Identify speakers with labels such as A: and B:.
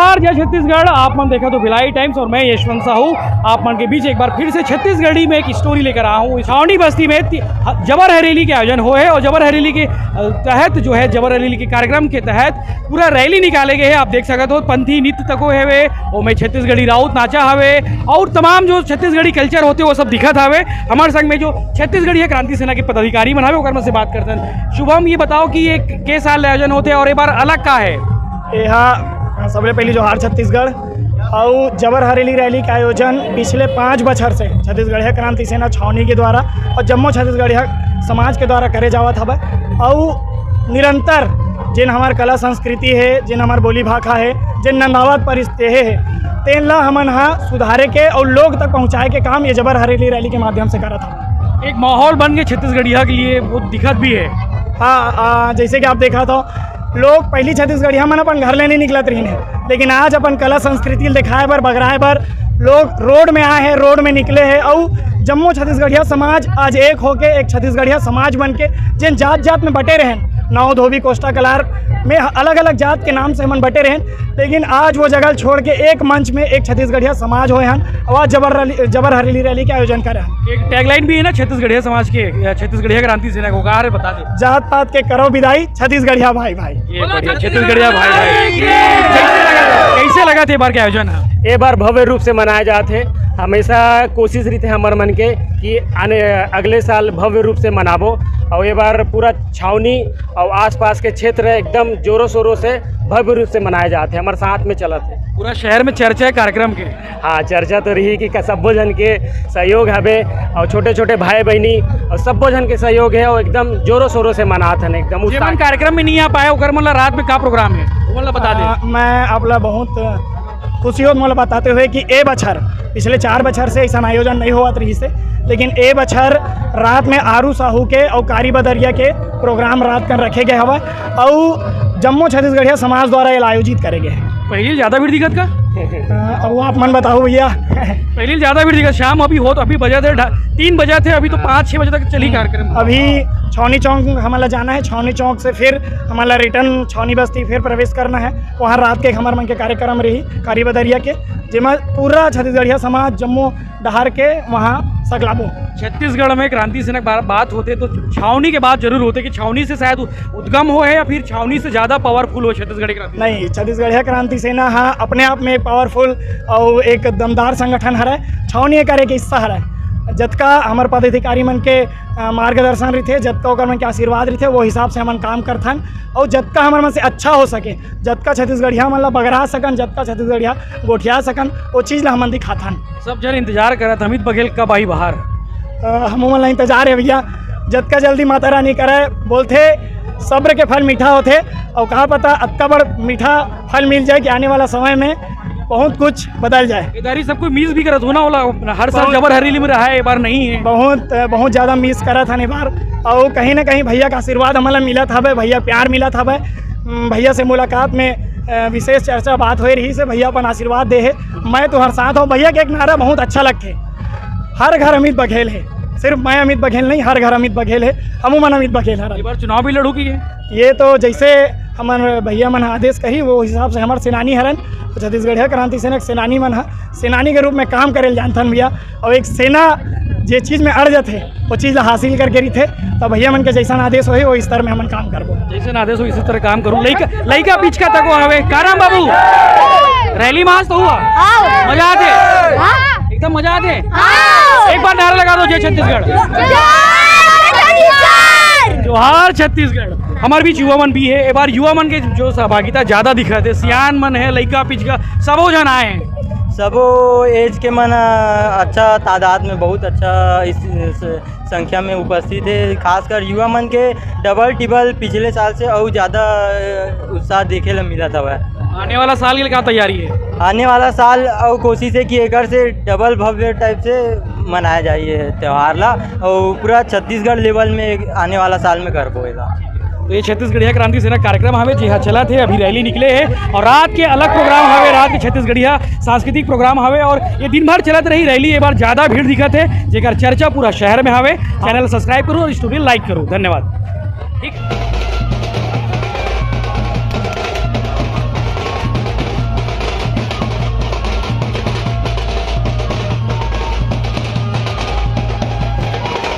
A: जोहार जय छत्तीसगढ़। आप मन देखा तो भिलाई टाइम्स और मैं यशवंत साहू आप मन के बीच एक बार फिर से छत्तीसगढ़ी में एक स्टोरी लेकर आया हूँ। छावनी बस्ती में जबर हरेली के आयोजन हुए हैं और जबर हरेली के तहत जो है जबर हरेली के कार्यक्रम के तहत पूरा रैली निकाले गए हैं। आप देख सकते हो पंथी नृत्य तको है और मैं छत्तीसगढ़ी राउत नाचा हवे और तमाम जो छत्तीसगढ़ी कल्चर होते वो सब दिखत हवे। हमारे संग में जो छत्तीसगढ़ी क्रांति सेना के पदाधिकारी बनावे ओकर से बात करते हैं। शुभम ये बताओ कि ये के साल आयोजन होते हैं और एक बार अलग का है?
B: यहाँ सबसे पहले जोहार छत्तीसगढ़ और जबर हरेली रैली का आयोजन पिछले 5 बछर से छत्तीसगढ़िया क्रांति सेना छावनी के द्वारा और जम्मू छत्तीसगढ़िया समाज के द्वारा करे जावत हवे। और निरंतर जिन हमार कला संस्कृति है, जिन हमार बोली भाषा है, जिन नंदावत परिस्थिति है तेन ला हमन हाँ सुधारे के और लोग तक पहुँचाए के काम ये जबर हरेली रैली के माध्यम से करत हवे।
A: एक माहौल बन गया छत्तीसगढ़िया के लिए, वो दिक्कत भी है।
B: हाँ, जैसे कि आप देखा था लोग पहली छत्तीसगढ़िया मन अपन घर लेने निकलत रही हैं, लेकिन आज अपन कला संस्कृति दिखाए बर बगराए बर लोग रोड में आए हैं, रोड में निकले हैं। और जम्मू छत्तीसगढ़िया समाज आज एक होके एक छत्तीसगढ़िया समाज बन के जिन जात जात में बटे रहें, नाव धोबी कोष्टा कलार में अलग अलग जात के नाम से हम बटे रहें, लेकिन आज वो जगह छोड़ के एक मंच में एक छत्तीसगढ़िया समाज होए हैं और जबर हरेली रैली के आयोजन करे हैं।
A: एक टैगलाइन भी है ना छत्तीसगढ़िया समाज के, छत्तीसगढ़िया क्रांति सेना को कहा बता दे,
B: जात पात के करो विदाई छत्तीसगढ़िया भाई भाई।
A: ये बढ़िया छत्तीसगढ़िया भाई भाई। कैसे लगा थे बार के आयोजन?
C: एक बार भव्य रूप से मनाए जाते। हमेशा कोशिश रही थे हमारे मन के कि अगले साल भव्य रूप से मनाबो और ये बार पूरा छावनी और आसपास के क्षेत्र एकदम जोरों शोरों से भव्य रूप से मनाए जाते। हमारे साथ में चला थे,
A: पूरा शहर में चर्चा है कार्यक्रम के।
C: हाँ, चर्चा तो रही कि सब्बो जन के सहयोग हवे और छोटे छोटे भाई बहनी और सब्बो जन के सहयोग है और एकदम जोरों शोरों से मनाते हैं एकदम।
A: उस कार्यक्रम में नहीं आ पाए ओकर मतलब रात में का प्रोग्राम है मतलब बता दे।
B: मैं आपला बहुत खुशी हो मोला बताते हुए कि ए बछर पिछले 4 बछर से ऐसा आयोजन नहीं हुआ रही से, लेकिन ए बछर रात में आरू साहू के और कारी बदरिया के प्रोग्राम रात कर रखे गए हवा और जम्मू छत्तीसगढ़िया समाज द्वारा ये आयोजित करे गए।
A: पहले ज़्यादा भीड़ दिक्कत का
B: अब वो आप मन बताओ भैया।
A: पहले ज़्यादा भीड़ दिक्कत, शाम अभी हो तो अभी बजे थे 3 बजे थे, अभी तो 5-6 बजे तक चली कार्यक्रम।
B: अभी छावनी चौक हमारा जाना है, छावनी चौक से फिर हमारा रिटर्न छावनी बस्ती फिर प्रवेश करना है। वहाँ रात के हमारे मन के कार्यक्रम रही कारी बदरिया के, जिसमें पूरा छत्तीसगढ़िया समाज जम्मू डहार के वहाँ सगलाबो।
A: छत्तीसगढ़ में क्रांति सेना बात होते तो छावनी के बात जरूर होते कि छावनी से शायद उद्गम हो है या फिर छावनी से ज़्यादा पावरफुल हो छत्तीसगढ़ी क्रांति।
B: नहीं, छत्तीसगढ़िया क्रांति सेना हाँ अपने आप में पावरफुल और एक दमदार संगठन है। छावनी एक हिस्सा है। जतका हमारे पदाधिकारी मन के मार्गदर्शन रही थे, जतका ओकर मन के आशीर्वाद रही थे, वो हिसाब से हमन काम करथन और जतका हमारे मन से अच्छा हो सके, जतका छत्तीसगढ़िया मन ला बगरा सकन, जतका छत्तीसगढ़िया गोठिया सकन, वो चीज़ ला हमन दिखाथन।
A: सब जन इंतजार करत अमित बघेल कब आई बाहर।
B: हम मन ला इंतजार है भैया, जतका जल्दी माता रानी करे। बोलते सब्र के फल मीठा होते और कहा पता अतका बड़ मीठा फल मिल जाए कि आने वाला समय में बहुत कुछ बदल जाए।
A: इधर सबको मिस भी करत होना होला, हर साल जबर हरेली में रहा है, एक बार नहीं है।
B: बहुत ज़्यादा मिस करा था बार और कहीं ना कहीं भैया का आशीर्वाद हमारा मिला था, भैया प्यार मिला था। भैया से मुलाकात में विशेष चर्चा बात हो रही से भैया अपन आशीर्वाद दे है। मैं तो हर साथ हूँ। भैया के एक नारा बहुत अच्छा लगते, हर घर अमित बघेल है। सिर्फ मैं अमित बघेल नहीं, हर घर अमित बघेल है, अमूमन अमित बघेल है।
A: एक बार चुनाव भी लड़ू की है
B: ये तो जैसे हमारे भैया मन आदेश कही वो हिसाब से हमारे सेनानी हरन छत्तीसगढ़िया क्रांति सेना के सेनानी मन है, सेनानी के रूप में काम करे जानथन भैया। और एक सेना जे चीज़ में अड़ जाते वो चीज़ हासिल करके रही थे, तो भैया मन के जैसा आदेश हो वो इस तरह में हम काम करबो।
A: जैसे आदेश हो इसी तरह काम करूँ। लइका पिचका तक हवे काराम बाबू रैली मास तो हुआ, मजा आते एकदम मजा आते। एक बार नारा लगा दो जय छत्तीसगढ़, जोहार छत्तीसगढ़। हमारे बीच युवा मन भी है, एक बार युवा मन के जो सहभागिता ज़्यादा दिखा थे, सियान मन है, लइका पिचका सबो जन आए हैं।
D: सबो एज के मन अच्छा तादाद में बहुत अच्छा इस संख्या में उपस्थित है। खासकर युवा मन के डबल टिबल पिछले साल से और ज़्यादा उत्साह देखे ला मिला था।
A: आने वाला साल के लिए क्या तैयारी है?
D: आने वाला साल और कोशिश है कि एक से डबल भव्य टाइप से मनाया जाए ये त्यौहार ला और पूरा छत्तीसगढ़ लेवल में आने वाला साल में कर बोएगा।
A: तो ये छत्तीसगढ़िया क्रांति सेना कार्यक्रम हमें जी हाँ चला थे, अभी रैली निकले हैं और रात के अलग प्रोग्राम हवे, रात के छत्तीसगढ़िया सांस्कृतिक प्रोग्राम हवे और ये दिन भर चलत रही रैली। एक बार ज़्यादा भीड़ दिखत है जेकर चर्चा पूरा शहर में हवे। चैनल सब्सक्राइब करो और स्टोरी लाइक करो। धन्यवाद। ठीक।